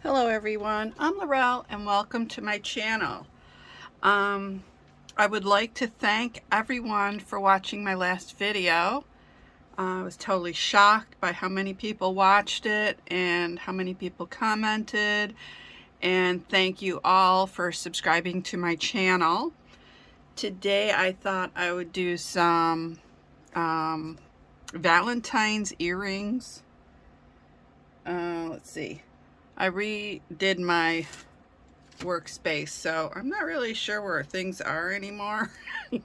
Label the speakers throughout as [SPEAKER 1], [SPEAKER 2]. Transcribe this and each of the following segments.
[SPEAKER 1] Hello everyone, I'm Laurel and welcome to my channel. I would like to thank everyone for watching my last video. I was totally shocked by how many people watched it and how many people commented, and thank you all for subscribing to my channel. Today I thought I would do some Valentine's earrings. Let's see. I redid my workspace, so I'm not really sure where things are anymore. I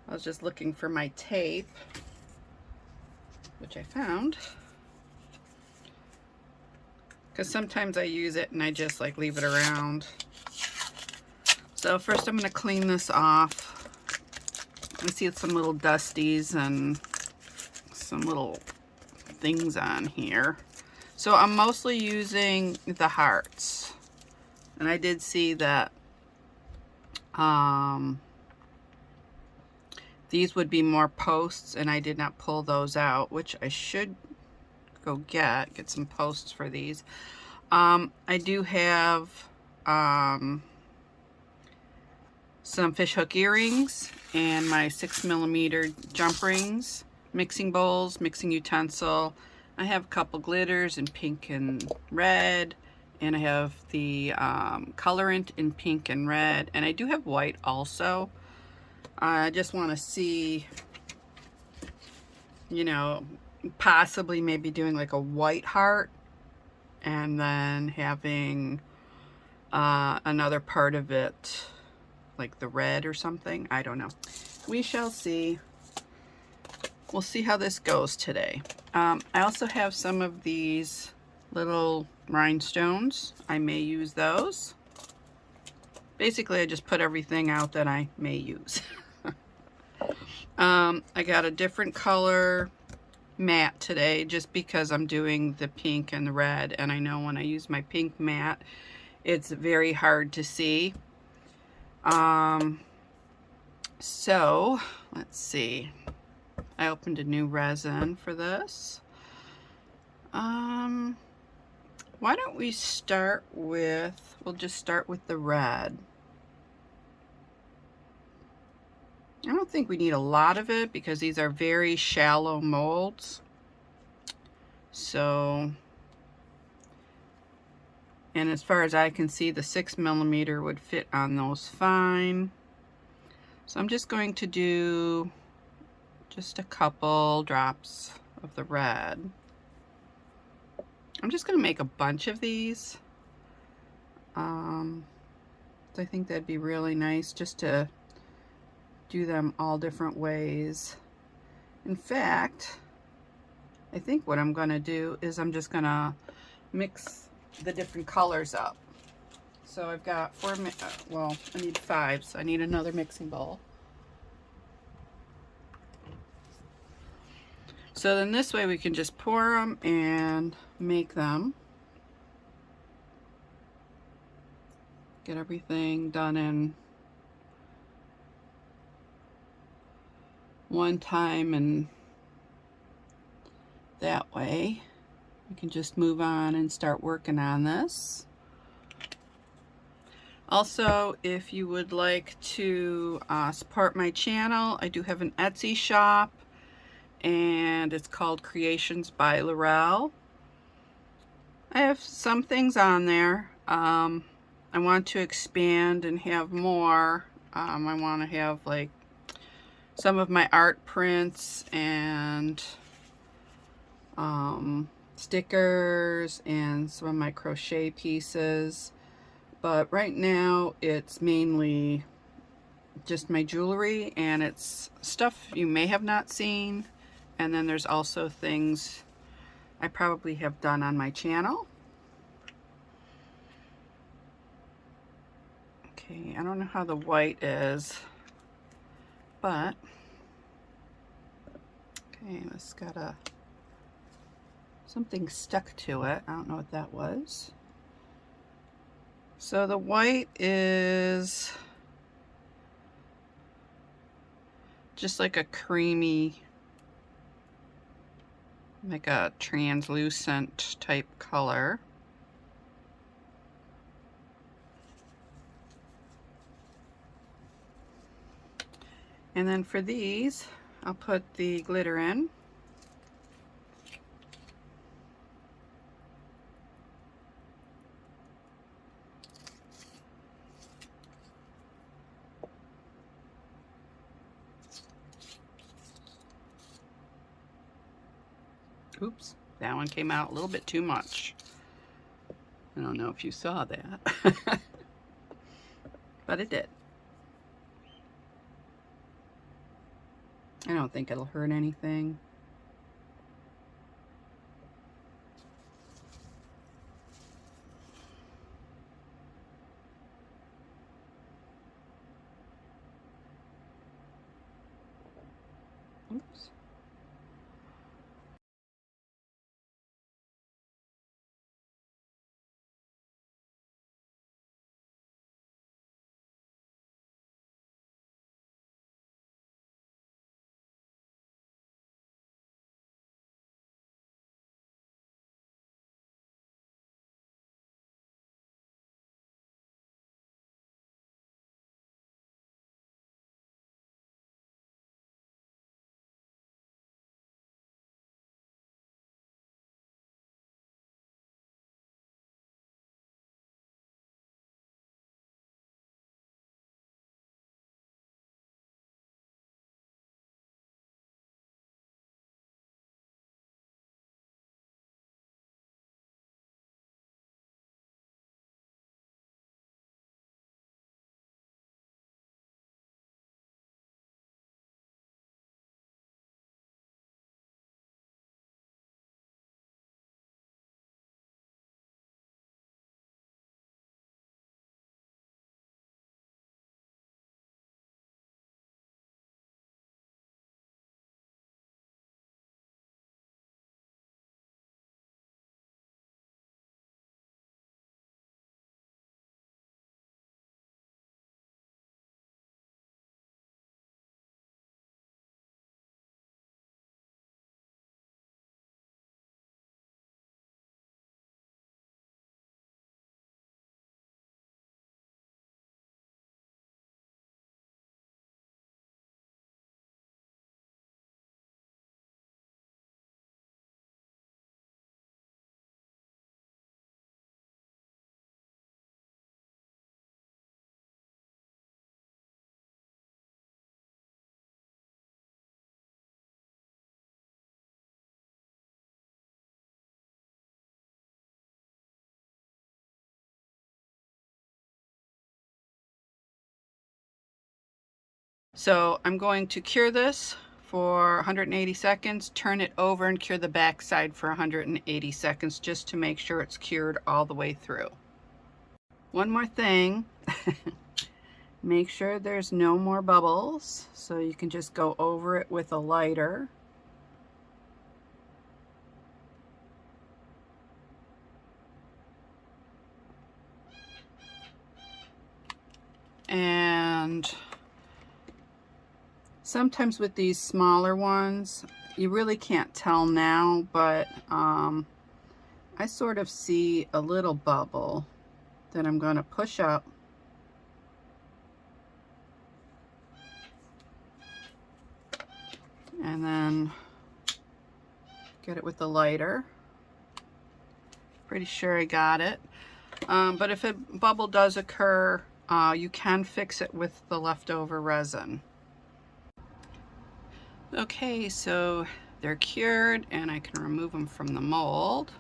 [SPEAKER 1] was just looking for my tape, which I found, because sometimes I use it and I just like leave it around. So first I'm going to clean this off. I see some little dusties and some little things on here. So I'm mostly using the hearts, and I did see that these would be more posts, and I did not pull those out, which I should go get some posts for these. I do have some fishhook earrings and my 6mm jump rings, mixing bowls, mixing utensil. I have a couple glitters in pink and red, and I have the colorant in pink and red, and I do have white also. I just want to see, you know, possibly maybe doing like a white heart and then having another part of it like the red or something. I don't know. We shall see. We'll see how this goes today. I also have some of these little rhinestones. I may use those. Basically, I just put everything out that I may use. I got a different color matte today just because I'm doing the pink and the red, and I know when I use my pink matte, it's very hard to see. So let's see. I opened a new resin for this. Why don't we start with, we'll just start with the red. I don't think we need a lot of it because these are very shallow molds. So, and as far as I can see, the 6mm would fit on those fine. So I'm just going to do just a couple drops of the red. I'm just going to make a bunch of these. I think that'd be really nice just to do them all different ways. In fact, I think what I'm going to do is I'm just going to mix the different colors up. So I've got well, I need 5, so I need another mixing bowl. So then this way we can just pour them and make them. Get everything done in one time, and that way we can just move on and start working on this. Also, if you would like to support my channel, I do have an Etsy shop, and it's called Creations by Laurel. I have some things on there. I want to expand and have more. I want to have like some of my art prints and stickers and some of my crochet pieces. But right now it's mainly just my jewelry, and it's stuff you may have not seen. And then there's also things I probably have done on my channel. Okay, I don't know how the white is, but okay, this got something stuck to it. I don't know what that was. So the white is just like a creamy Make a translucent type color. And then for these, I'll put the glitter in. Oops, that one came out a little bit too much. I don't know if you saw that, but it did. I don't think it'll hurt anything. Oops. So I'm going to cure this for 180 seconds, turn it over and cure the back side for 180 seconds just to make sure it's cured all the way through. One more thing, make sure there's no more bubbles, so you can just go over it with a lighter. And sometimes with these smaller ones, you really can't tell now, but I sort of see a little bubble that I'm going to push up. And then get it with the lighter. Pretty sure I got it. But if a bubble does occur, you can fix it with the leftover resin. Okay, so they're cured and I can remove them from the mold.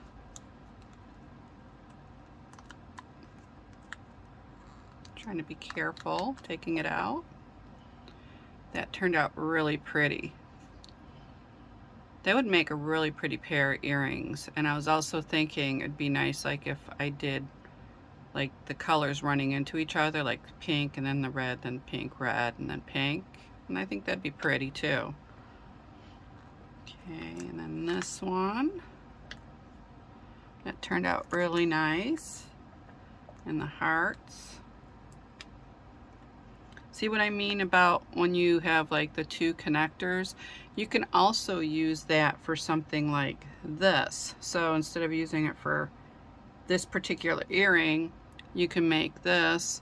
[SPEAKER 1] Trying to be careful taking it out. That turned out really pretty. That would make a really pretty pair of earrings. And I was also thinking it'd be nice like if I did like the colors running into each other, like pink and then the red, then pink, red, and then pink. And I think that'd be pretty too. Okay, and then this one. That turned out really nice. And the hearts. See what I mean about when you have like the two connectors? You can also use that for something like this. So instead of using it for this particular earring, you can make this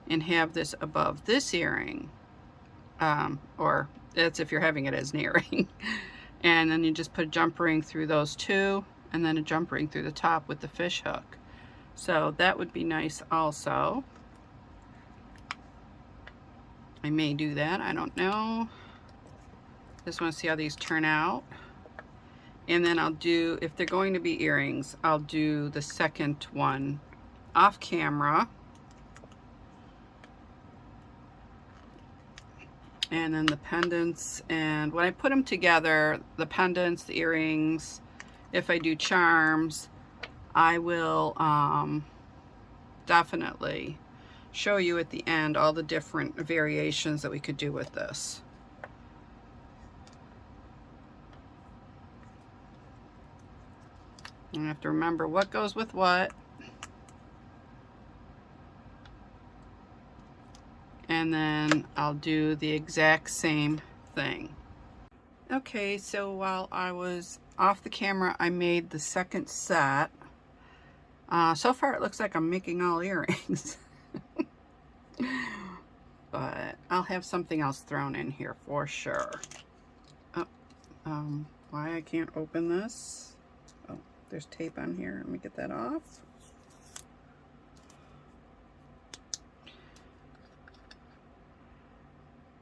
[SPEAKER 1] and have this above this earring. Or that's if you're having it as an earring. And then you just put a jump ring through those two, and then a jump ring through the top with the fish hook. So that would be nice also. I may do that, I don't know. Just want to see how these turn out. And then I'll do, if they're going to be earrings, I'll do the second one off camera. And then the pendants, and when I put them together, the pendants, the earrings, if I do charms, I will definitely show you at the end all the different variations that we could do with this. You have to remember what goes with what. And then I'll do the exact same thing. Okay, so while I was off the camera, I made the second set. So far it looks like I'm making all earrings. But I'll have something else thrown in here for sure. Oh, why I can't open this? Oh, there's tape on here. Let me get that off.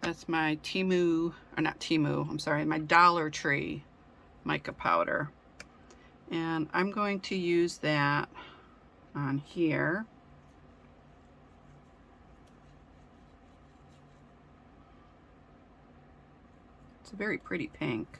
[SPEAKER 1] That's my Temu, or not Temu, I'm sorry, my Dollar Tree mica powder. And I'm going to use that on here. It's a very pretty pink.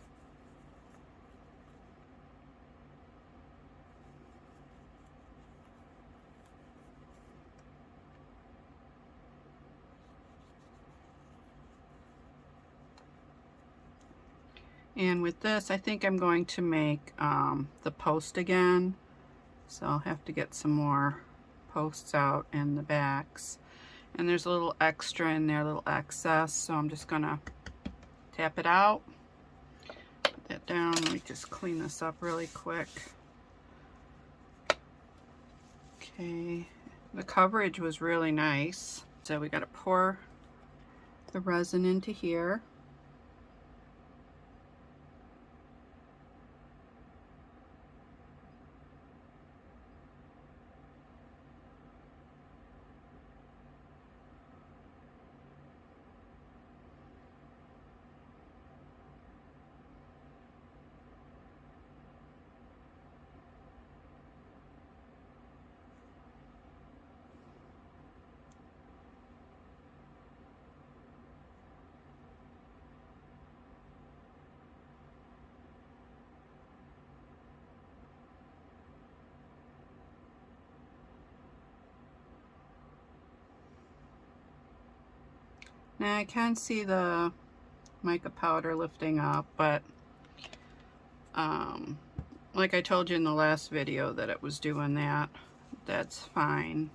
[SPEAKER 1] And with this, I think I'm going to make the post again. So I'll have to get some more posts out in the backs. And there's a little extra in there, a little excess. So I'm just gonna tap it out. Put that down. Let me just clean this up really quick. Okay, the coverage was really nice. So we gotta pour the resin into here. Now I can see the mica powder lifting up, but like I told you in the last video that it was doing that, that's fine.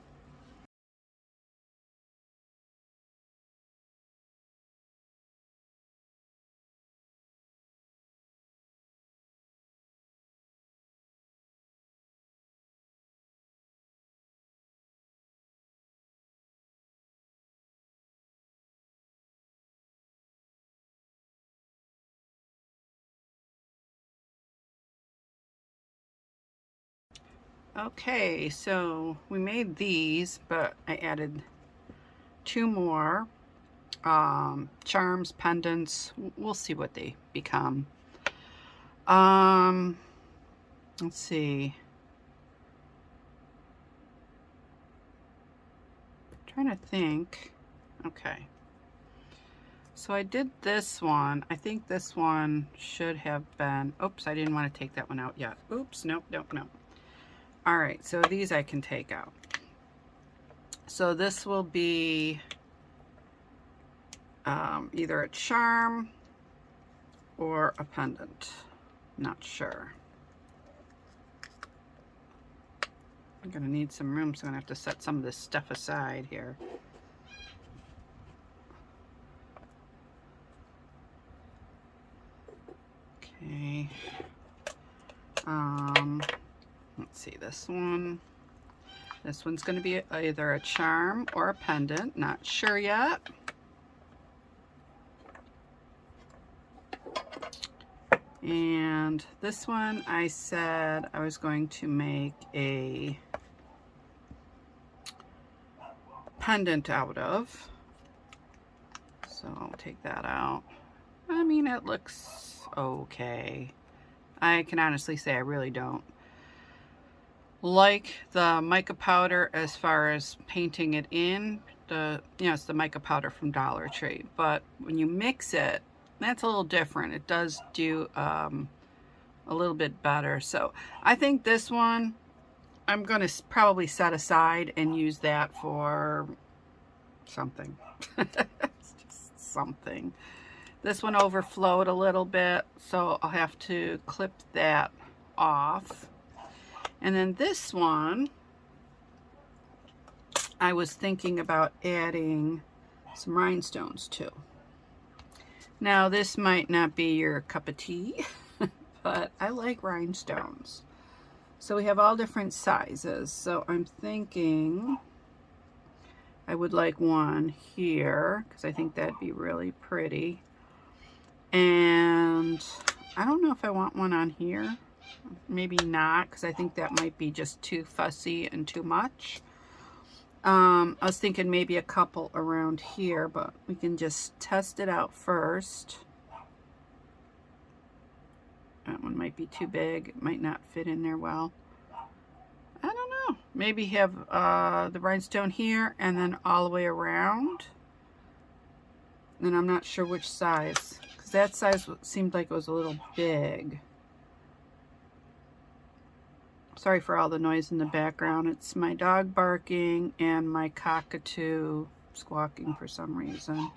[SPEAKER 1] Okay, so we made these, but I added two more charms, pendants. We'll see what they become. Let's see. I'm trying to think. Okay. So I did this one. I think this one should have been, oops, I didn't want to take that one out yet. Oops, nope, nope, nope. All right, so these I can take out. So this will be either a charm or a pendant. Not sure. I'm gonna need some room, so I'm gonna have to set some of this stuff aside here. my, let's see, this one. This one's going to be either a charm or a pendant, not sure yet. And this one I said I was going to make a pendant out of. So I'll take that out. I mean, it looks okay. I can honestly say I really don't like the mica powder as far as painting it in. It's the mica powder from Dollar Tree, but when you mix it, that's a little different. It does do a little bit better. So I think this one I'm going to probably set aside and use that for something. It's just something. This one overflowed a little bit, so I'll have to clip that off. And then this one, I was thinking about adding some rhinestones to. Now, this might not be your cup of tea, but I like rhinestones. So we have all different sizes. So I'm thinking I would like one here, because I think that'd be really pretty. And I don't know if I want one on here. Maybe not, because I think that might be just too fussy and too much. I was thinking maybe a couple around here, but we can just test it out first. That one might be too big. It might not fit in there well. I don't know. Maybe have the rhinestone here and then all the way around. And I'm not sure which size, because that size seemed like it was a little big. Sorry for all the noise in the background. It's my dog barking and my cockatoo squawking for some reason.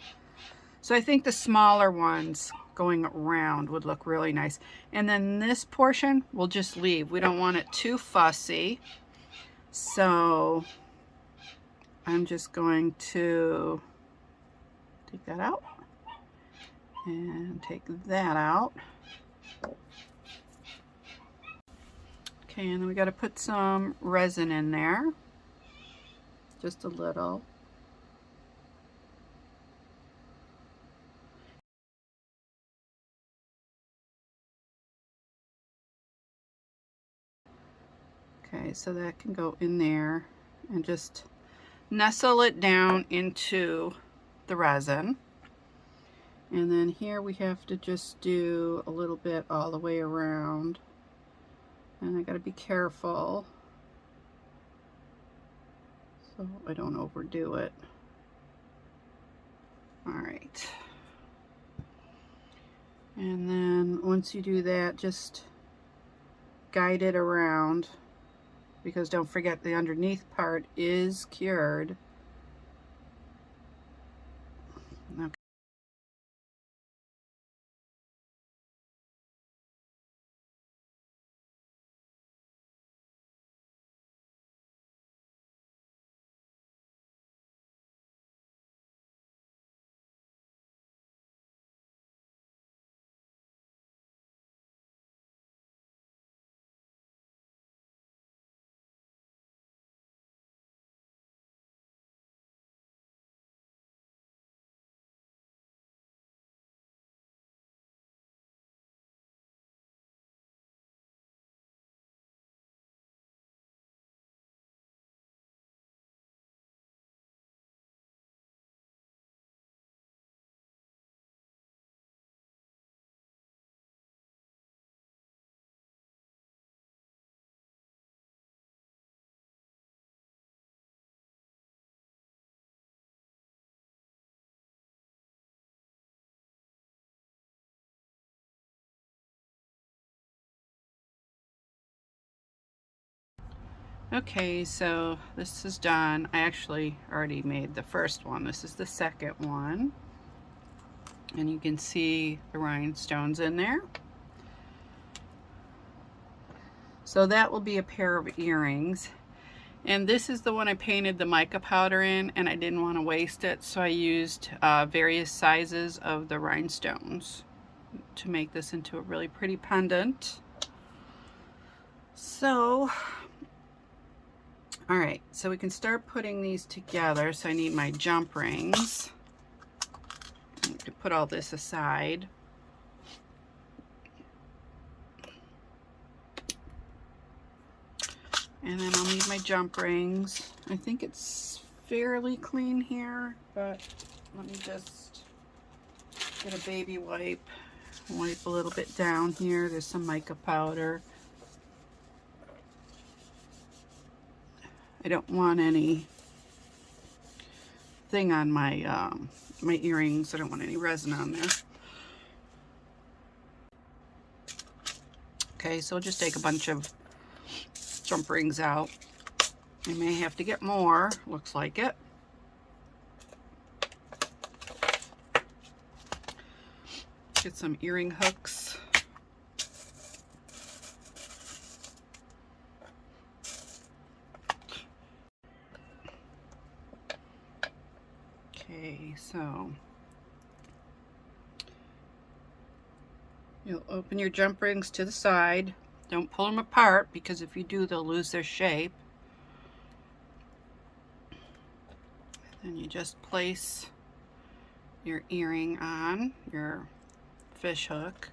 [SPEAKER 1] So I think the smaller ones going around would look really nice. And then this portion we'll just leave. We don't want it too fussy. So I'm just going to take that out and take that out. Okay, and then we got to put some resin in there, just a little. Okay, so that can go in there and just nestle it down into the resin. And then here we have to just do a little bit all the way around. And I gotta be careful so I don't overdo it. All right. And then once you do that, just guide it around, because don't forget the underneath part is cured. Okay. Okay, so this is done. I actually already made the first one. This is the second one. And you can see the rhinestones in there. So that will be a pair of earrings. And this is the one I painted the mica powder in, and I didn't want to waste it, so I used various sizes of the rhinestones. to make this into a really pretty pendant. So, all right, so we can start putting these together. So I need my jump rings. I need to put all this aside. And then I'll need my jump rings. I think it's fairly clean here, but let me just get a baby wipe. Wipe a little bit down here. There's some mica powder. I don't want any thing on my my earrings. I don't want any resin on there. Okay, so we'll just take a bunch of jump rings out. I may have to get more, looks like it. Get some earring hooks. Okay, so you'll open your jump rings to the side. Don't pull them apart, because if you do, they'll lose their shape. Then you just place your earring on your fish hook.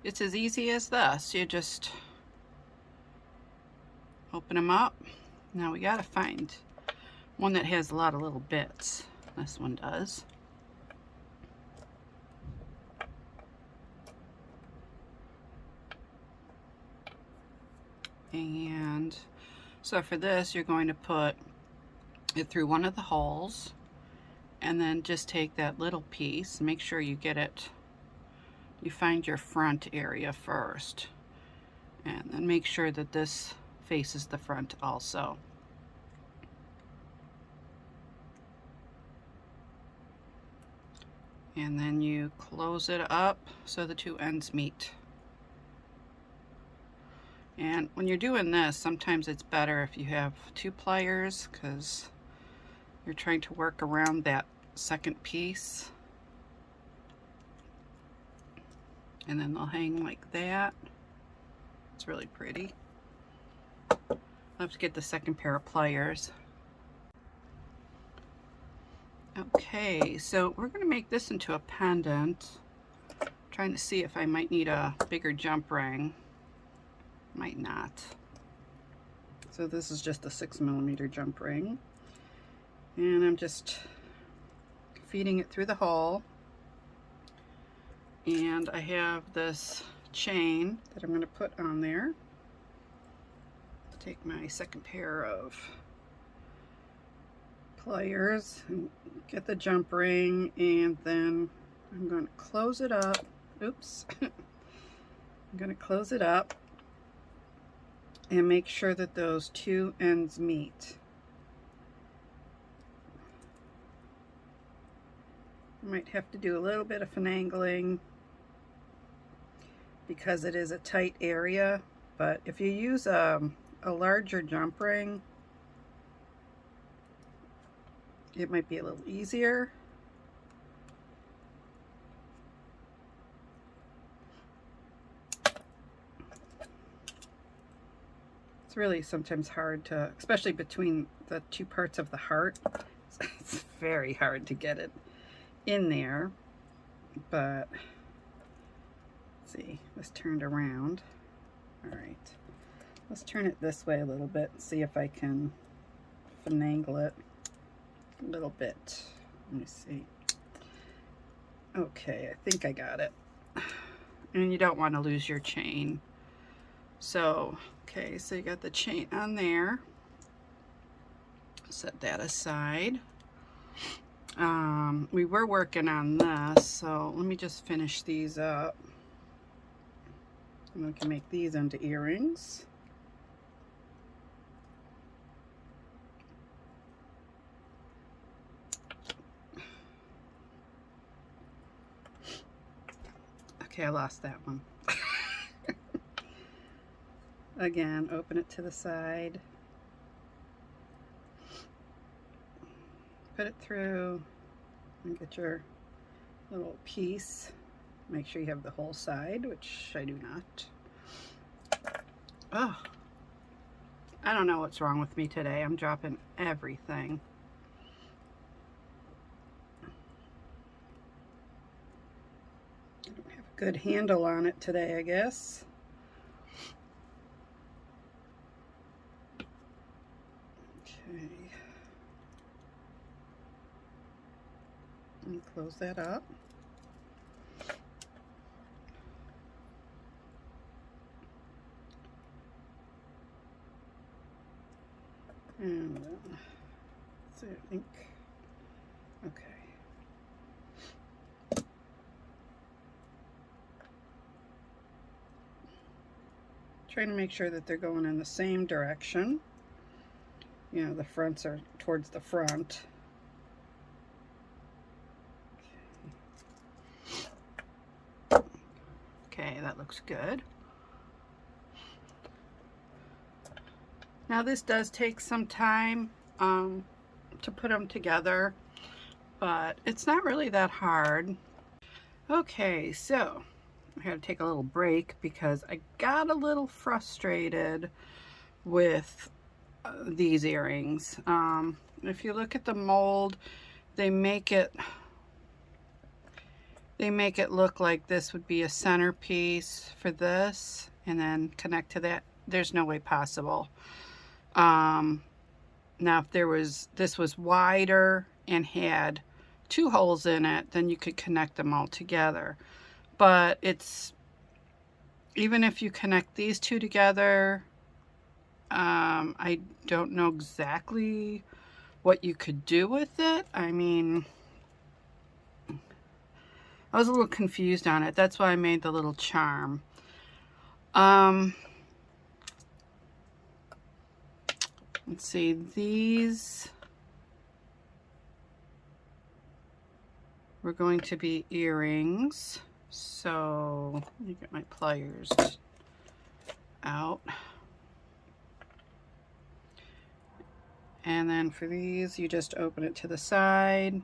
[SPEAKER 1] It's as easy as this. You just open them up. Now we gotta find one that has a lot of little bits. This one does. And so for this, you're going to put it through one of the holes, and then just take that little piece, make sure you get it, you find your front area first, and then make sure that this faces the front also. And then you close it up so the two ends meet. And when you're doing this, sometimes it's better if you have two pliers, because you're trying to work around that second piece. And then they'll hang like that. It's really pretty. I'll have to get the second pair of pliers. Okay, so we're going to make this into a pendant. I'm trying to see if I might need a bigger jump ring. Might not. So this is just a 6mm jump ring. And I'm just feeding it through the hole. And I have this chain that I'm going to put on there. Take my second pair of pliers and get the jump ring, and then I'm going to close it up. Oops. I'm going to close it up and make sure that those two ends meet. I might have to do a little bit of finagling because it is a tight area, but if you use a larger jump ring, it might be a little easier. It's really sometimes hard to, especially between the two parts of the heart, it's very hard to get it in there. But let's see, this turned around. All right, let's turn it this way a little bit and see if I can finagle it a little bit. Let me see. Okay, I think I got it. And you don't want to lose your chain. So, okay, so you got the chain on there. Set that aside. We were working on this, so let me just finish these up. And we can make these into earrings. Okay, I lost that one. Again, open it to the side. Put it through and get your little piece. Make sure you have the whole side, which I do not. Oh, I don't know what's wrong with me today. I'm dropping everything. I don't have a good handle on it today, I guess. Okay. And close that up. And so I think, okay. Trying to make sure that they're going in the same direction. You know, the fronts are towards the front. Okay, that looks good. Now this does take some time to put them together, but it's not really that hard. Okay, so I had to take a little break because I got a little frustrated with these earrings. If you look at the mold, they make it look like this would be a centerpiece for this and then connect to that. There's no way possible. Now if this was wider and had 2 holes in it, then you could connect them all together. But it's, even if you connect these 2 together, I don't know exactly what you could do with it. I mean, I was a little confused on it. That's why I made the little charm. Let's see, these were going to be earrings. So let me get my pliers out. And then for these, you just open it to the side,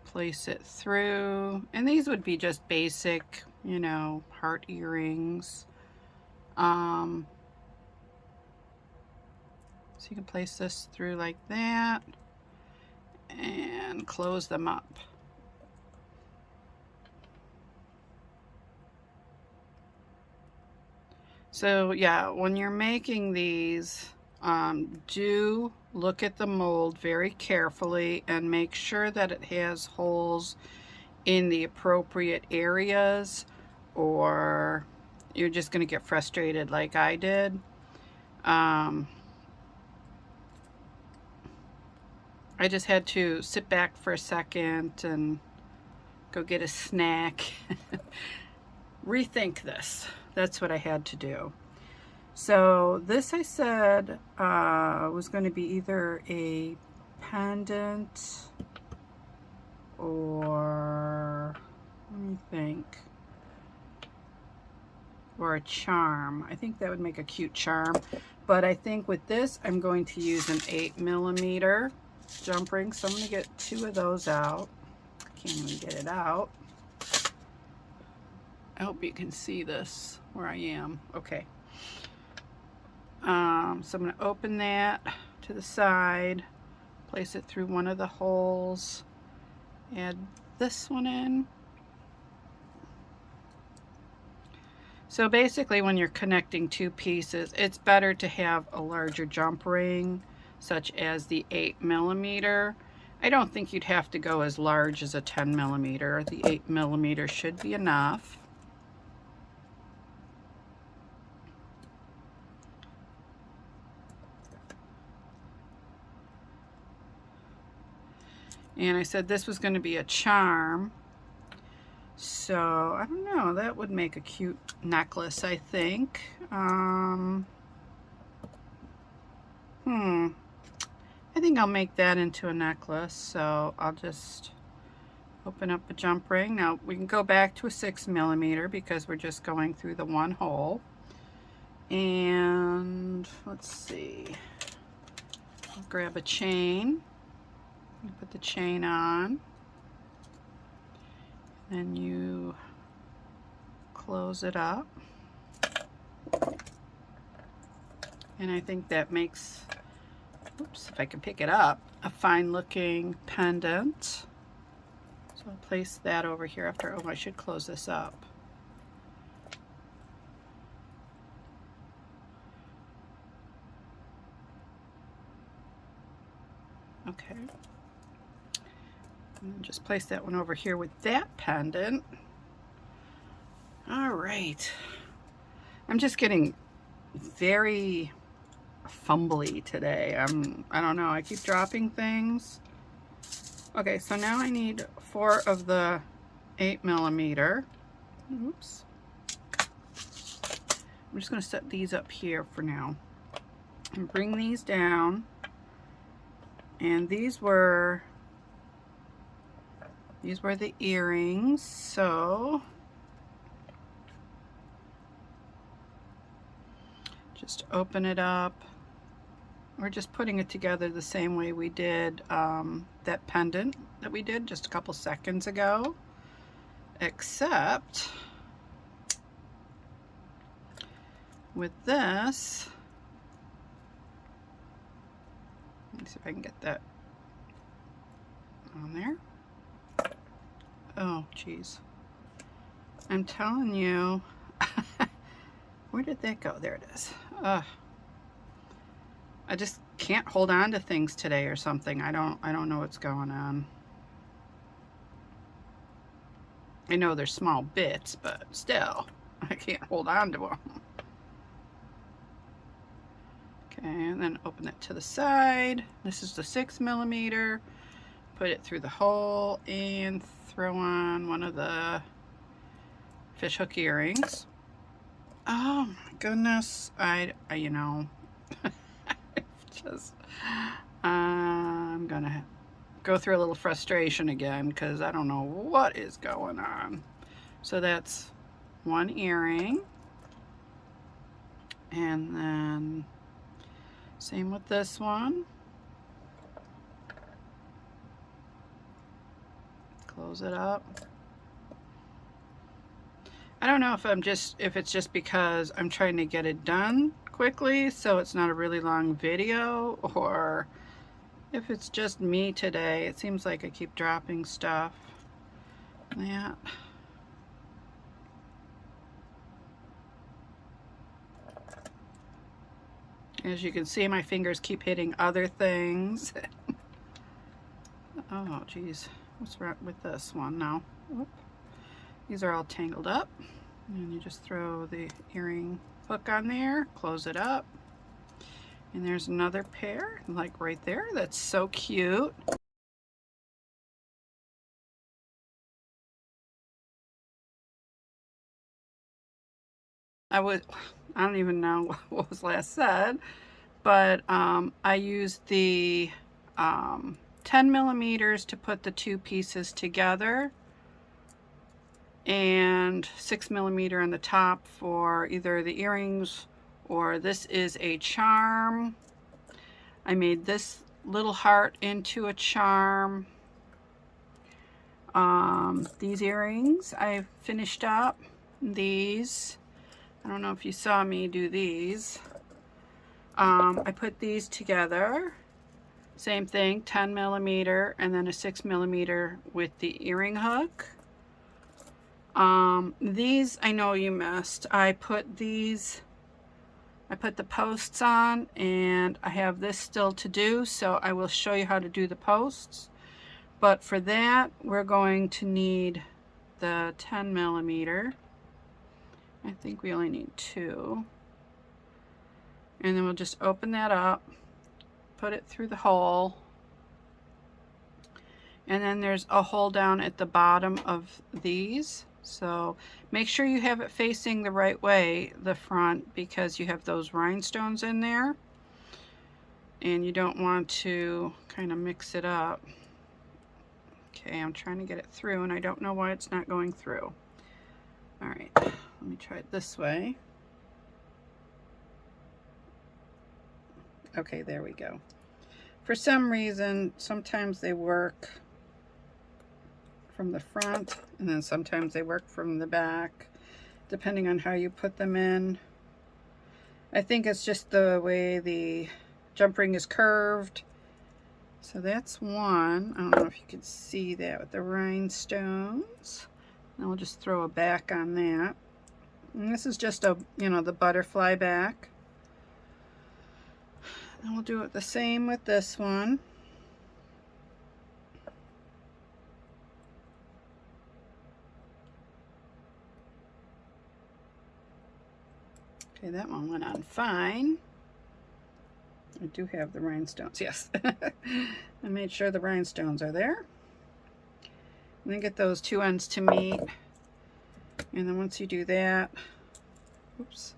[SPEAKER 1] place it through, and these would be just basic, you know, heart earrings. So you can place this through like that and close them up. So yeah, when you're making these, do look at the mold very carefully and make sure that it has holes in the appropriate areas, or you're just going to get frustrated like I did. I just had to sit back for a second and go get a snack. Rethink this. That's what I had to do. So this, I said, was going to be either a pendant or, let me think, or a charm. I think that would make a cute charm. But I think with this, I'm going to use an 8mm jump ring. So I'm going to get 2 of those out. I can't even get it out. I hope you can see this where I am. Okay. So I'm going to open that to the side, place it through one of the holes, add this one in. So basically when you're connecting 2 pieces, it's better to have a larger jump ring, such as the 8mm. I don't think you'd have to go as large as a 10mm. The 8mm should be enough. And I said this was going to be a charm. So, I don't know, that would make a cute necklace, I think. I think I'll make that into a necklace. So, I'll just Open up a jump ring. Now we can go back to a 6mm because we're just going through the one hole. And let's see, I'll grab a chain, put the chain on, and you close it up. And I think that makes, oops, if I can pick it up, a fine looking pendant. So I'll place that over here after, oh, I should close this up. Okay. And then just place that one over here with that pendant. All right. I'm just getting very fumbly today. I don't know, I keep dropping things. Okay, so now I need 4 of the 8mm. Oops. I'm just going to set these up here for now and bring these down. And these were the earrings, so just open it up. We're just putting it together the same way we did that pendant that we did just a couple seconds ago, except with this, let me see if I can get that on there. Oh, geez. I'm telling you, where did that go? There it is. I just can't hold on to things today or something. I don't know what's going on. I know they're small bits, but still, I can't hold on to them. Okay, and then open it to the side. This is the 6mm. Put it through the hole and throw on one of the fishhook earrings. Oh my goodness, you know, just, I'm gonna go through a little frustration again because I don't know what is going on. So that's one earring, and then same with this one. Close it up. I don't know if it's just because I'm trying to get it done quickly so it's not a really long video, or if it's just me today. It seems like I keep dropping stuff. That. As you can see, my fingers keep hitting other things. Oh, geez. What's wrong with this one now? Whoop. These are all tangled up. And you just throw the earring hook on there, close it up. And there's another pair, like right there. That's so cute. I don't even know what was last said, but I used the 10mm to put the two pieces together, and 6mm on the top for either the earrings, or this is a charm. I made this little heart into a charm. These earrings I finished up. These, I don't know if you saw me do these. I put these together. Same thing, 10mm and then a 6mm with the earring hook. These I know you missed. I put the posts on, and I have this still to do, so I will show you how to do the posts. But for that, we're going to need the 10mm. I think we only need 2. And then we'll just open that up, put it through the hole, and then there's a hole down at the bottom of these. So make sure you have it facing the right way, the front, because you have those rhinestones in there and you don't want to kind of mix it up. Okay, I'm trying to get it through and I don't know why it's not going through. All right, let me try it this way. Okay, there we go. For some reason, sometimes they work from the front and then sometimes they work from the back, depending on how you put them in. I think it's just the way the jump ring is curved. So that's one. I don't know if you can see that with the rhinestones. And we'll just throw a back on that. And this is just a, you know, the butterfly back. And we'll do it the same with this one. Okay, that one went on fine. I do have the rhinestones, yes. I made sure the rhinestones are there. And then get those two ends to meet. And then once you do that, oops,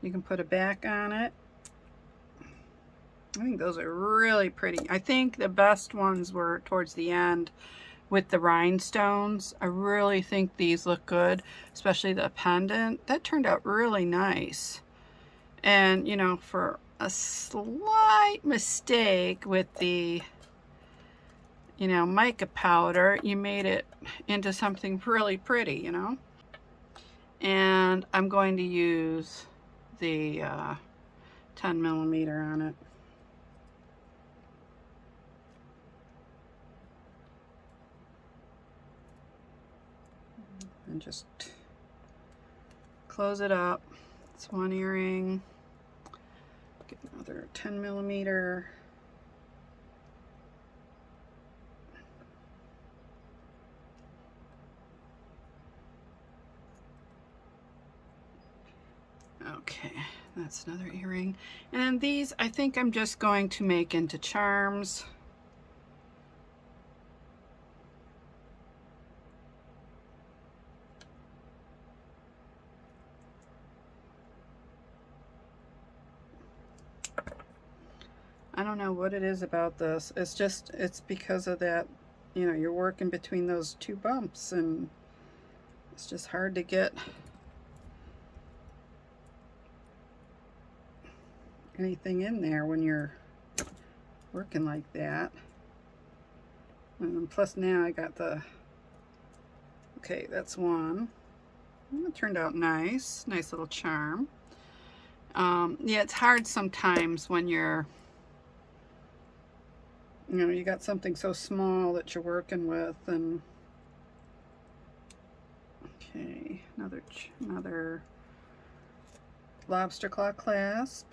[SPEAKER 1] you can put a back on it. I think those are really pretty. I think the best ones were towards the end with the rhinestones. I really think these look good, especially the pendant. That turned out really nice. And, you know, for a slight mistake with the, you know, mica powder, you made it into something really pretty, you know. And I'm going to use the 10mm on it. And just close it up. It's one earring. Get another 10mm. Okay, that's another earring. And these I think I'm just going to make into charms. I don't know what it is about this. It's just, it's because of that, you know, you're working between those two bumps and it's just hard to get anything in there when you're working like that. And plus now I got the, okay, that's one. It turned out nice. Nice little charm. Yeah, it's hard sometimes when you're, you know, you got something so small that you're working with. And okay, another lobster claw clasp.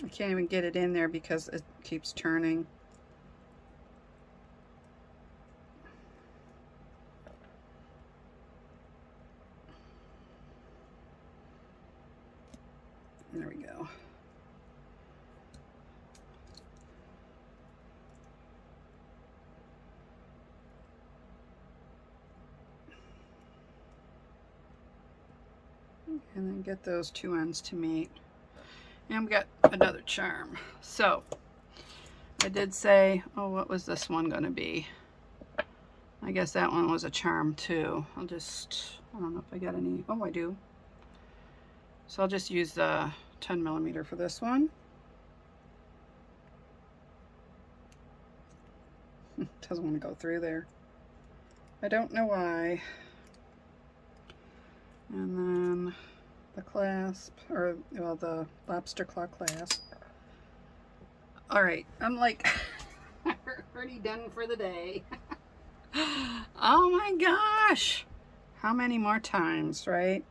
[SPEAKER 1] I can't even get it in there because it keeps turning. There we go. And then get those two ends to meet. And we got another charm. So I did say, oh, what was this one going to be? I guess that one was a charm too. I don't know if I got any. Oh, I do. So I'll just use the 10mm for this one. Doesn't want to go through there. I don't know why. And then the clasp, or well, the lobster claw clasp. All right, I'm like already done for the day. Oh my gosh, how many more times, right?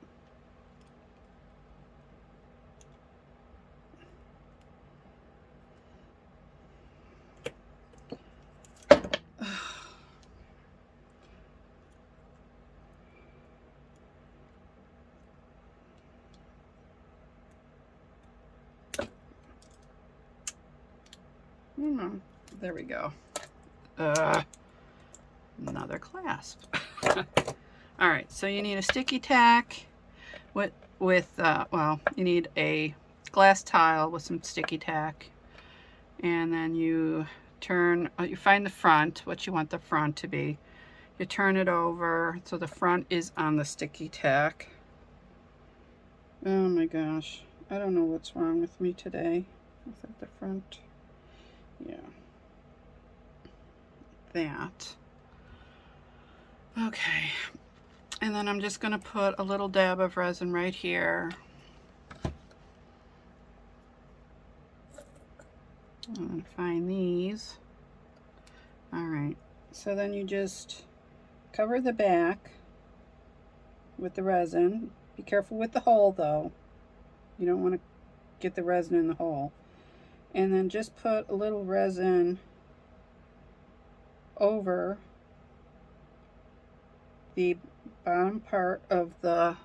[SPEAKER 1] There we go. Another clasp. All right, so you need a sticky tack with well, you need a glass tile with some sticky tack, And then you turn, you find the front, what you want the front to be. You turn it over so the front is on the sticky tack. Oh my gosh, I don't know what's wrong with me today. Is that the front? Yeah. That. Okay. And then I'm just going to put a little dab of resin right here. I'm going to find these. Alright, so then you just cover the back with the resin. Be careful with the hole though. You don't want to get the resin in the hole. And then just put a little resin over the bottom part of the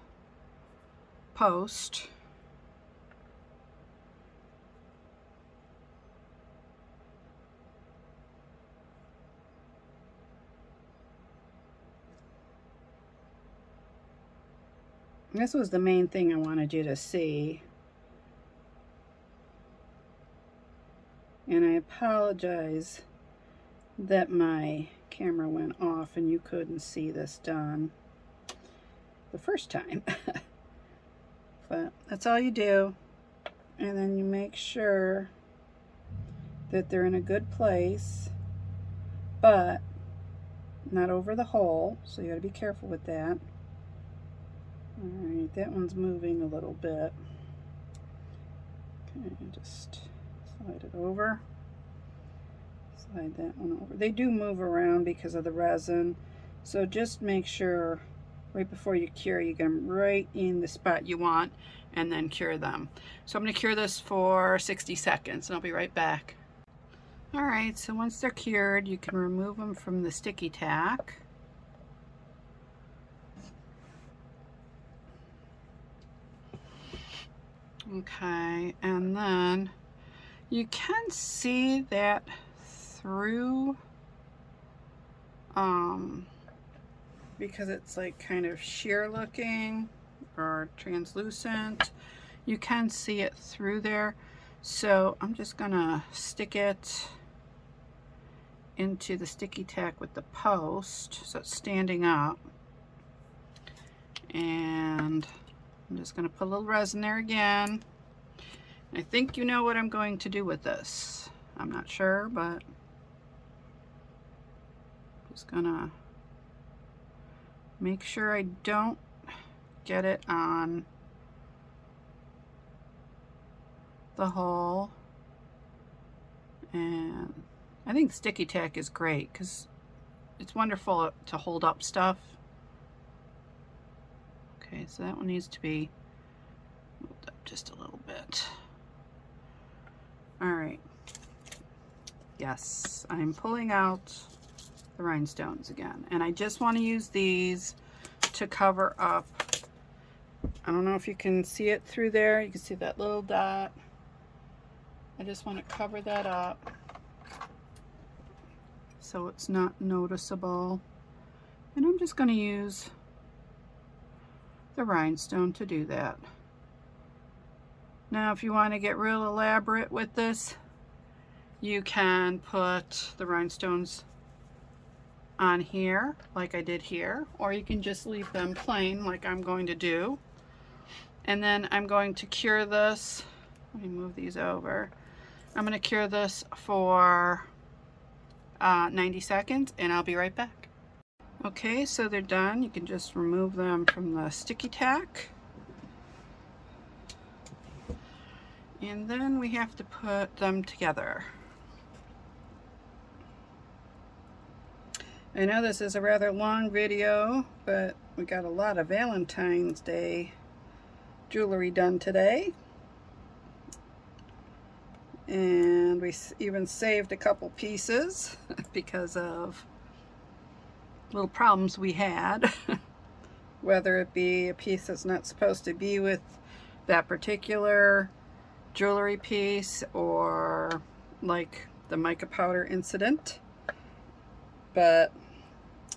[SPEAKER 1] post. This was the main thing I wanted you to see. And I apologize that my camera went off and you couldn't see this done the first time. But that's all you do. And then you make sure that they're in a good place, but not over the hole, so you got to be careful with that. Alright, that one's moving a little bit. Okay, just slide it over. Slide that one over. They do move around because of the resin, so just make sure right before you cure, you get them right in the spot you want, and then cure them. So I'm going to cure this for 60 seconds, and I'll be right back. Alright, so once they're cured, you can remove them from the sticky tack. Okay, and then you can see that through, because it's like kind of sheer looking or translucent, you can see it through there. So I'm just gonna stick it into the sticky tack with the post so it's standing up, and I'm just going to put a little resin there again. I think you know what I'm going to do with this. I'm not sure, but just gonna make sure I don't get it on the hole. And I think sticky tack is great because it's wonderful to hold up stuff. Okay, so that one needs to be moved up just a little bit. All right. Yes, I'm pulling out the rhinestones again, and I just want to use these to cover up. I don't know if you can see it through there. You can see that little dot. I just want to cover that up so it's not noticeable. And I'm just going to use the rhinestone to do that. Now, if you want to get real elaborate with this, you can put the rhinestones on here, like I did here, or you can just leave them plain, like I'm going to do. And then I'm going to cure this. Let me move these over. I'm going to cure this for 90 seconds, and I'll be right back. Okay, so they're done. You can just remove them from the sticky tack. And then we have to put them together. I know this is a rather long video, but we got a lot of Valentine's Day jewelry done today. And we even saved a couple pieces because of little problems we had. Whether it be a piece that's not supposed to be with that particular jewelry piece, or like the mica powder incident. But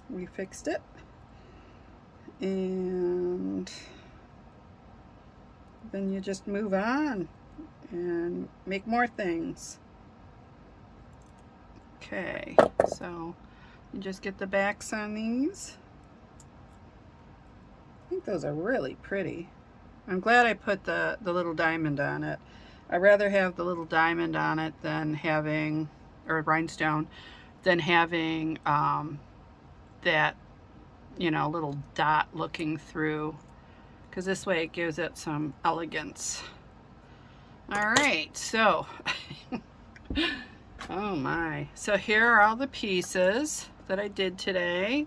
[SPEAKER 1] we fixed it, and then you just move on and make more things. Okay, so you just get the backs on these. I think those are really pretty. I'm glad I put the little diamond on it. I'd rather have the little diamond on it than having, or rhinestone, than having that, you know, little dot looking through, because this way it gives it some elegance. All right, so, oh my. So here are all the pieces that I did today.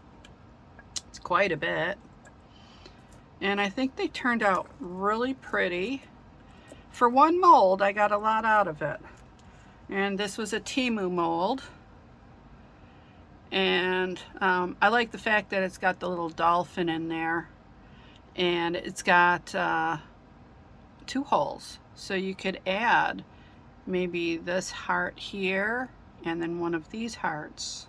[SPEAKER 1] It's quite a bit. And I think they turned out really pretty. For one mold, I got a lot out of it. And this was a Temu mold. And I like the fact that it's got the little dolphin in there. And it's got 2 holes. So you could add maybe this heart here and then one of these hearts.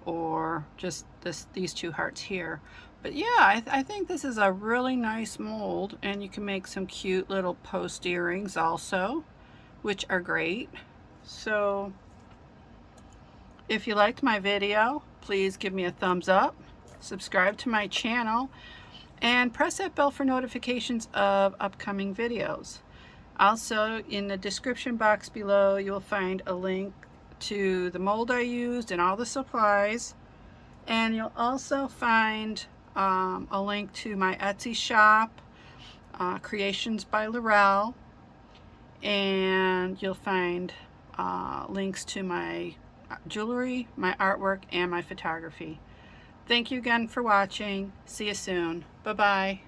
[SPEAKER 1] Or just these 2 hearts here. But yeah, I think this is a really nice mold, and you can make some cute little post earrings also, which are great. So if you liked my video, please give me a thumbs up, subscribe to my channel, and press that bell for notifications of upcoming videos. Also, in the description box below, you'll find a link to the mold I used and all the supplies, and you'll also find a link to my Etsy shop, Creations by Laurel, and you'll find links to my jewelry, my artwork, and my photography. Thank you again for watching. See you soon. Bye-bye.